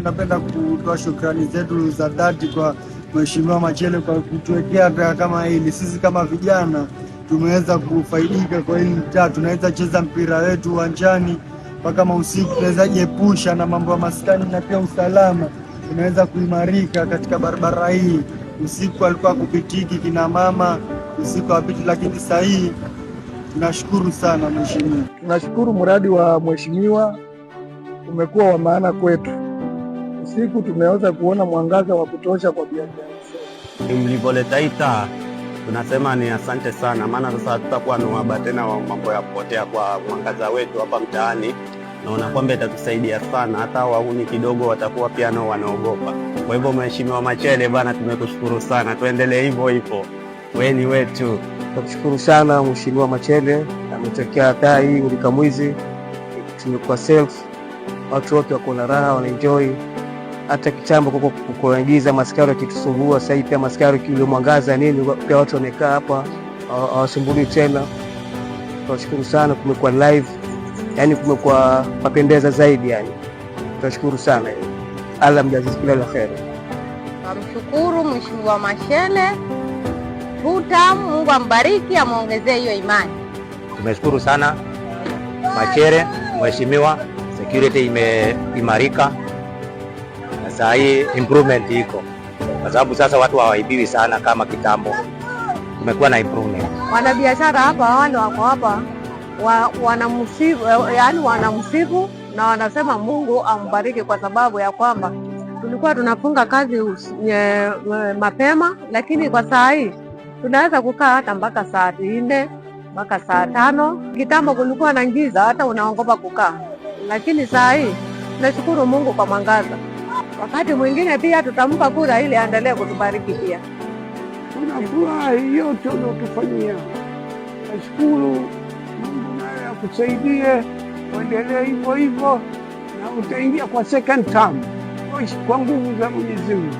Napenda kutoa shukrani zetu za dhati kwa Mheshimiwa Machele kwa kutuwekea kama hili. Sisi kama vijana tumeweza kufaidika kwa hili mtaa, tunaweza cheza mpira wetu uwanjani mpaka usiku, tunaweza jiepusha na mambo ya maskani na pia usalama tunaweza kuimarika katika barabara hii. Usiku alikuwa kupitiki kina mama usiku wapiti, lakini sasa hii tunashukuru sana mheshimiwa. Tunashukuru mradi wa mheshimiwa umekuwa wa maana kwetu. Usiku tumeweza kuona mwangaza wa kutosha kwa biashara. Mlivyoleta hii taa tunasema ni asante sana, maana sasa hatutakuwa na uhaba tena wa mambo ya kupotea kwa mwangaza wetu hapa mtaani. Naona kwamba itatusaidia sana, hata wahuni kidogo watakuwa pia nao wanaogopa. Kwa hivyo Mheshimiwa Machele bana, tumekushukuru sana, tuendelee hivyo hivyo, wewe ni wetu. Tukushukuru sana Mheshimiwa Machele, ametokea taa hii Ulikamwizi, tumekuwa self, watu wote wako na raha, wanaenjoy. Hata kitambo kwa kuingiza maskari yakitusumbua, sasa pia maskari kile mwangaza nini, pia watu wamekaa hapa hawasumbui tena. Tunashukuru sana, kumekuwa live, yani kumekuwa papendeza zaidi yani. Tunashukuru sana. Allah mjazie kila la kheri. Namshukuru Mheshimiwa Machele, Mungu ambariki, amuongezee hiyo imani. Tumeshukuru sana Machele, mheshimiwa, security imeimarika. Sasa hii improvement iko, kwa sababu sasa watu hawaibiwi sana kama kitambo. Kumekuwa na improvement. Wanabiashara hapa wale wako hapa wanamsifu na wanasema Mungu ambariki, kwa sababu ya kwamba tulikuwa tunafunga kazi mapema, lakini kwa saa hii tunaweza kukaa hata mpaka saa 4 mpaka saa 5. Kitambo kulikuwa na giza, hata unaogopa kukaa, lakini saa hii tunashukuru Mungu kwa mwangaza. Wakati mwingine pia tutampa kura ili aendelee kutubariki pia. Tunafurahi yote unayotufanyia. Nashukuru, Mungu naye akusaidie, uendelee hivyo hivyo na utaingia kwa second term kwa nguvu za Mwenyezi Mungu.